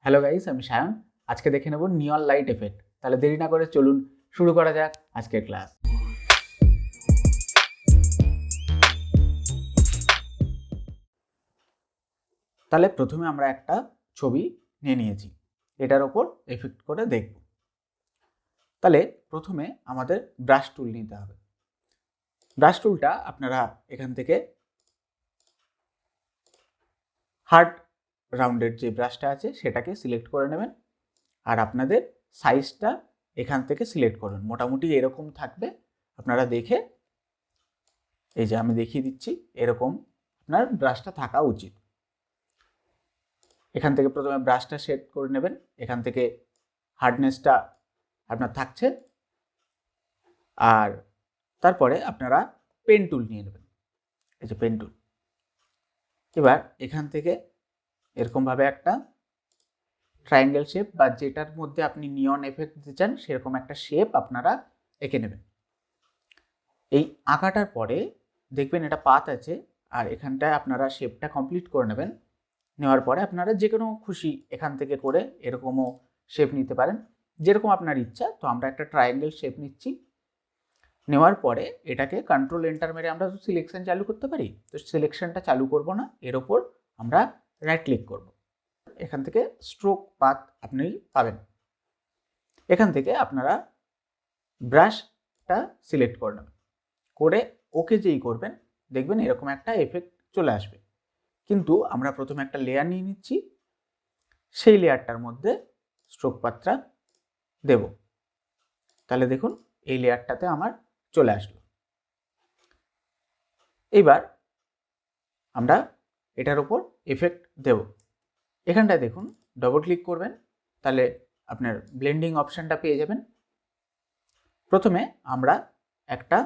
Hello guys, আমি সায়ন। আজকে দেখে নেব নিয়ন লাইট এফেক্ট। তাহলে দেরি না করে চলুন শুরু করা যাক আজকের ক্লাস। তাহলে প্রথমে আমরা একটা ছবি নিয়ে নিয়েছি, এটার ওপর এফেক্ট করে দেখব। তাহলে প্রথমে আমাদের ব্রাশ টুল নিতে হবে। ব্রাশ টুলটা আপনারা এখান থেকে হার্ড রাউন্ডের যে ব্রাশটা আছে সেটাকে সিলেক্ট করে নেবেন, আর আপনাদের সাইজটা এখান থেকে সিলেক্ট করুন। মোটামুটি এরকম থাকবে, আপনারা দেখে, এই যে আমি দেখিয়ে দিচ্ছি, এরকম আপনার ব্রাশটা থাকা উচিত। এখান থেকে প্রথমে ব্রাশটা সেট করে নেবেন, এখান থেকে হার্ডনেসটা আপনার থাকছে, আর তারপরে আপনারা পেন টুল নিয়ে নেবেন, এই যে পেন টুল। এবার এখান থেকে এরকমভাবে একটা ট্রায়াঙ্গেল শেপ বা যেটার মধ্যে আপনি নিয়ন এফেক্ট দিতে চান সেরকম একটা শেপ আপনারা এঁকে নেবেন। এই আঁকাটার পরে দেখবেন এটা পাত আছে, আর এখানটায় আপনারা শেপটা কমপ্লিট করে নেবেন। নেওয়ার পরে আপনারা যে কোনো খুশি এখান থেকে করে এরকমও শেপ নিতে পারেন, যেরকম আপনার ইচ্ছা। তো আমরা একটা ট্রায়াঙ্গেল শেপ নিচ্ছি। নেওয়ার পরে এটাকে কন্ট্রোল এন্টার মেরে আমরা সিলেকশন চালু করতে পারি, তো সিলেকশনটা চালু করব না, এর ওপর আমরা রাইট ক্লিক করব। এখান থেকে স্ট্রোক পাথ আপনি পাবেন। এখান থেকে আপনারা ব্রাশটা সিলেক্ট করে নেবেন, করে ওকে যেই করবেন দেখবেন এরকম একটা এফেক্ট চলে আসবে। কিন্তু আমরা প্রথমে একটা লেয়ার নিয়ে নিচ্ছি, সেই লেয়ারটার মধ্যে স্ট্রোক পাথটা দেব। তাহলে দেখুন এই লেয়ারটাতে আমার চলে আসলো। এইবার আমরা এটার উপর এফেক্ট দেব। এখানটায় দেখুন ডবল ক্লিক করবেন, তাহলে আপনার ব্লেন্ডিং অপশানটা পেয়ে যাবেন। প্রথমে আমরা একটা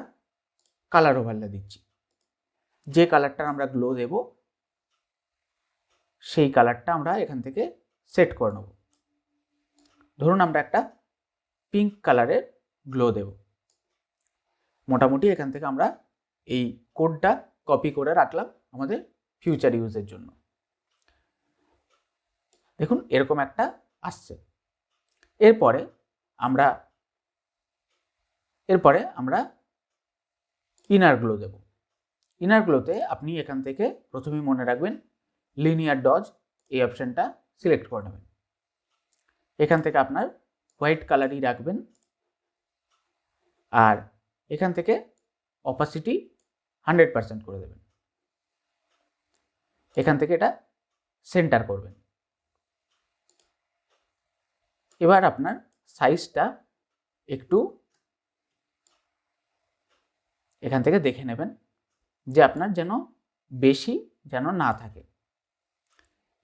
কালার ওভারলে দিচ্ছি, যে কালারটা আমরা গ্লো দেব সেই কালারটা আমরা এখান থেকে সেট করে নেব। ধরুন আমরা একটা পিঙ্ক কালারের গ্লো দেব। মোটামুটি এখান থেকে আমরা এই কোডটা কপি করে রাখলাম আমাদের ফিউচার ইউজের জন্য। দেখুন এরকম একটা আসছে। এরপরে আমরা ইনার গ্লো দেব। ইনার গ্লোতে আপনি এখান থেকে প্রথমেই মনে রাখবেন লিনিয়ার ডজ, এই অপশানটা সিলেক্ট করে নেবেন। এখান থেকে আপনার হোয়াইট কালারই রাখবেন, আর এখান থেকে অপাসিটি 100% করে দেবেন। এখান থেকে এটা সেন্টার করবেন। এবার আপনার সাইজটা একটু এখান থেকে দেখে নেবেন যে আপনার যেন বেশি যেন না থাকে।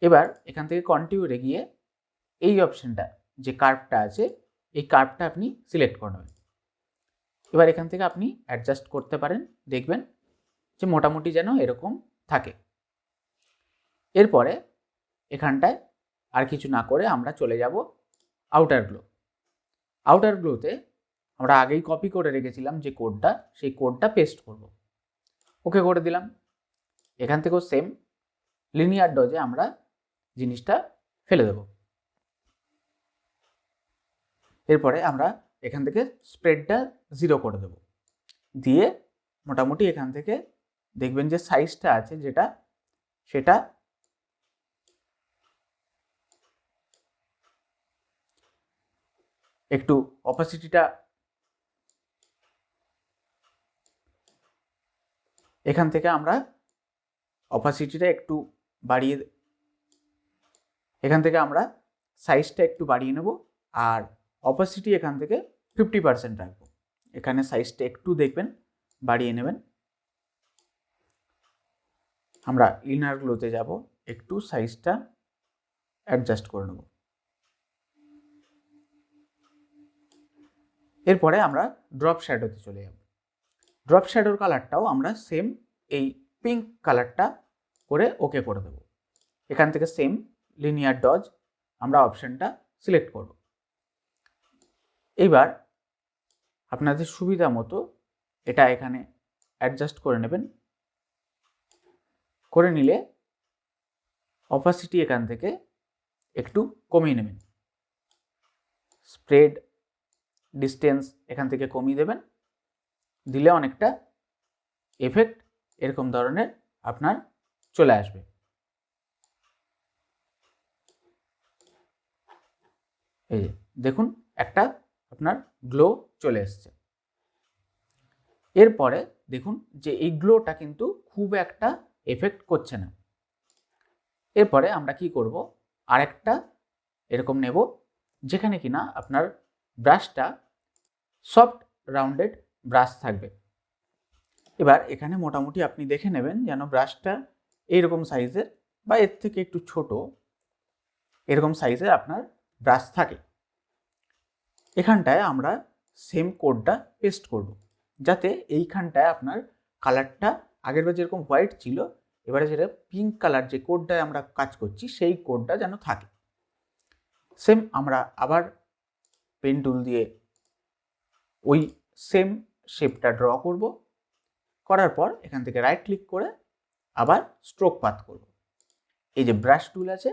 এবার এখান থেকে কন্টিনিউরে গিয়ে এই অপশানটা যে কার্ভটা আছে এই কার্ভটা আপনি সিলেক্ট করে নেবেন। এবার এখান থেকে আপনি অ্যাডজাস্ট করতে পারেন, দেখবেন যে মোটামুটি যেন এরকম থাকে। এরপরে এখানটায় আর কিছু না করে আমরা চলে যাব আউটার গ্লো। আউটার গ্লোতে আমরা আগেই কপি করে রেখেছিলাম যে কোডটা, সেই কোডটা পেস্ট করব। ওকে করে দিলাম। এখান থেকেও সেম লিনিয়ার ডজে আমরা জিনিসটা ফেলে দেব। এরপরে আমরা এখান থেকে স্প্রেডটা 0 করে দেব, দিয়ে মোটামুটি এখান থেকে দেখবেন যে সাইজটা আছে যেটা সেটা একটু অপাসিটিটা এখান থেকে আমরা অপাসিটিটা একটু বাড়িয়ে, এখান থেকে আমরা সাইজটা একটু বাড়িয়ে নেব, আর অপাসিটি এখান থেকে 50% রাখবো। এখানে সাইজটা একটু দেখবেন বাড়িয়ে নেবেন। আমরা ইনারগুলোতে যাব, একটু সাইজটা অ্যাডজাস্ট করে নেব। এরপরে আমরা ড্রপ শ্যাডোতে চলে যাব। ড্রপ শ্যাডোর কালারটাও আমরা সেম এই পিঙ্ক কালারটা করে ওকে করে দেব। এখান থেকে সেম লিনিয়ার ডজ আমরা অপশানটা সিলেক্ট করব। এইবার আপনাদের সুবিধা মতো এটা এখানে অ্যাডজাস্ট করে নেবেন। করে নিলে অপাসিটি এখান থেকে একটু কমিয়ে নেবেন, স্প্রেড ডিস্টেন্স এখান থেকে কমিয়ে দেবেন, দিলে অনেকটা এফেক্ট এরকম ধরনের আপনার চলে আসবে। এই যে দেখুন একটা আপনার গ্লো চলে এসছে। এরপরে দেখুন যে এই গ্লোটা কিন্তু খুব একটা এফেক্ট করছে না। এরপরে আমরা কি করব, আরেকটা এরকম নেব যেখানে কিনা আপনার ব্রাশটা সফট রাউন্ডেড ব্রাশ থাকবে। এবার এখানে মোটামুটি আপনি দেখে নেবেন যেন ব্রাশটা এইরকম সাইজের বা এর থেকে একটু ছোট এরকম সাইজের আপনার ব্রাশ থাকে। এখানটায় আমরা সেম কোডটা পেস্ট করব, যাতে এইখানটায় আপনার কালারটা আগেরবার যেরকম হোয়াইট ছিল, এবারে যেটা পিঙ্ক কালার যে কোডটায় আমরা কাজ করছি সেই কোডটা যেন থাকে। সেম আমরা আবার পেন টুল দিয়ে ওই সেম শেপটা ড্র করব, করার পর এখান থেকে রাইট ক্লিক করে আবার স্ট্রোক পাথ করব। এই যে ব্রাশ টুল আছে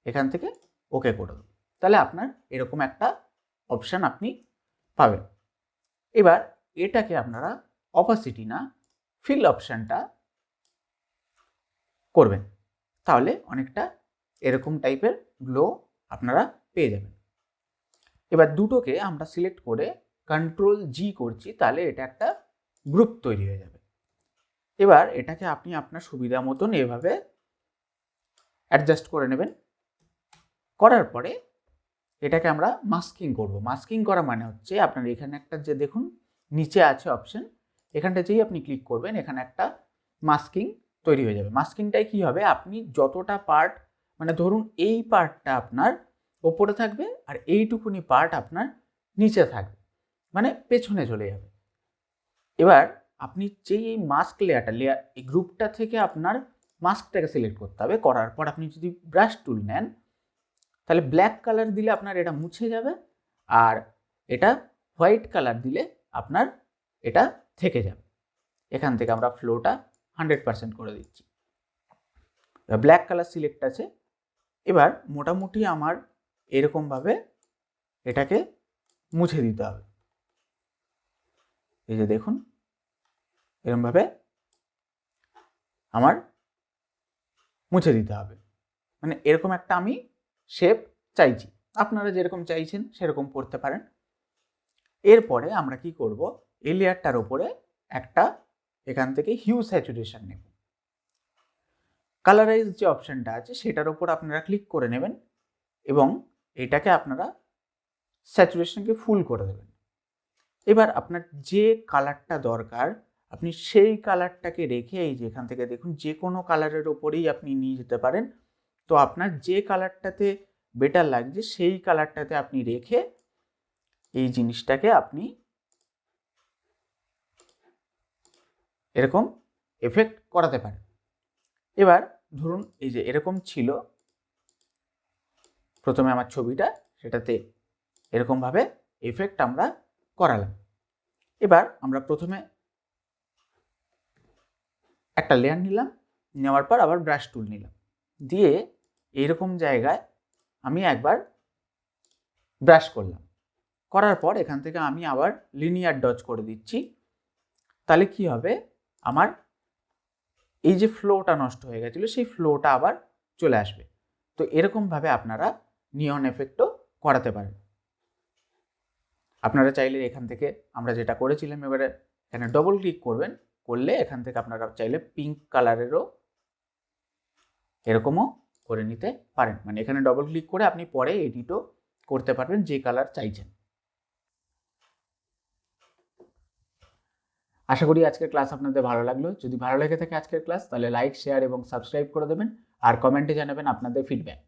এখান থেকে ওকে করে দেবো, তাহলে আপনার এরকম একটা অপশান আপনি পাবেন। এবার এটাকে আপনারা অপাসিটি না ফিল অপশানটা করবেন, তাহলে অনেকটা এরকম টাইপের গ্লো আপনারা পেয়ে যাবেন। এবার দুটোকে আমরা সিলেক্ট করে কন্ট্রোল জি করছি, তাহলে এটা একটা গ্রুপ তৈরি হয়ে যাবে। এবার এটাকে আপনি আপনার সুবিধা মতন এভাবে অ্যাডজাস্ট করে নেবেন। করার পরে এটাকে আমরা মাস্কিং করব। মাস্কিং করা মানে হচ্ছে আপনার এখানে একটা যে দেখুন নিচে আছে অপশন, এখানটা যেই আপনি ক্লিক করবেন এখানে একটা মাস্কিং তৈরি হয়ে যাবে। মাস্কিংটাই কি হবে, আপনি যতটা পার্ট মানে ধরুন এই পার্টটা আপনার ওপরে থাকবে আর এইটুকুনি পার্ট আপনার নিচে থাকবে, মানে পেছনে চলে যাবে। এবার আপনি যেই এই মাস্ক লেয়ারটা এই গ্রুপটা থেকে আপনার মাস্কটাকে সিলেক্ট করতে হবে। করার পর আপনি যদি ব্রাশ টুল নেন তাহলে ব্ল্যাক কালার দিলে আপনার এটা মুছে যাবে, আর এটা হোয়াইট কালার দিলে আপনার এটা থেকে যাবে। এখান থেকে আমরা ফ্লোটা 100% করে দিচ্ছি। ব্ল্যাক কালার সিলেক্ট আছে। এবার মোটামুটি আমার এরকমভাবে এটাকে মুছে দিতে হবে। এই যে দেখুন এরকমভাবে আমার মুছে দিতে হবে, মানে এরকম একটা আমি শেপ চাইছি। আপনারা যেরকম চাইছেন সেরকম করতে পারেন। এরপরে আমরা কি করব, এই লেয়ারটার উপরে একটা এখান থেকে হিউ স্যাচুরেশন নেব। কালারাইজ যে অপশানটা আছে সেটার উপর আপনারা ক্লিক করে নেবেন এবং এটাকে আপনারা স্যাচুরেশনকে ফুল করে দেবেন। এবার আপনার যে কালারটা দরকার আপনি সেই কালারটাকে রেখে এই যে এখান থেকে দেখুন যে কোনো কালারের ওপরেই আপনি নিয়ে যেতে পারেন। তো আপনার যে কালারটাতে বেটার লাগছে সেই কালারটাতে আপনি রেখে এই জিনিসটাকে আপনি এরকম এফেক্ট করাতে পারেন। এবার ধরুন এই যে এরকম ছিল প্রথমে আমার ছবিটা, সেটাতে এরকমভাবে এফেক্ট আমরা করালাম। এবার আমরা প্রথমে একটা লেয়ার নিলাম, নেওয়ার পর আবার ব্রাশ টুল নিলাম, দিয়ে এইরকম জায়গায় আমি একবার ব্রাশ করলাম। করার পর এখান থেকে আমি আবার লিনিয়ার ডজ করে দিচ্ছি। তাহলে কি হবে, আমার এই যে ফ্লোটা নষ্ট হয়ে গেছিলো সেই ফ্লোটা আবার চলে আসবে। তো এরকমভাবে আপনারা নিয়ন এফেক্টও করাতে পারেন। আপনারা চাইলে এখান থেকে আমরা যেটা করেছিলাম এবারে এখানে ডবল ক্লিক করবেন, করলে এখান থেকে আপনারা চাইলে পিঙ্ক কালারেরও এরকমও করে নিতে পারেন। মানে এখানে ডবল ক্লিক করে আপনি পরে এডিটও করতে পারবেন যে কালার চাইছেন। আশা করি আজকের ক্লাস আপনাদের ভালো লাগলো। যদি ভালো লেগে থাকে আজকের ক্লাস তাহলে লাইক, শেয়ার এবং সাবস্ক্রাইব করে দেবেন আর কমেন্টে জানাবেন আপনাদের ফিডব্যাক।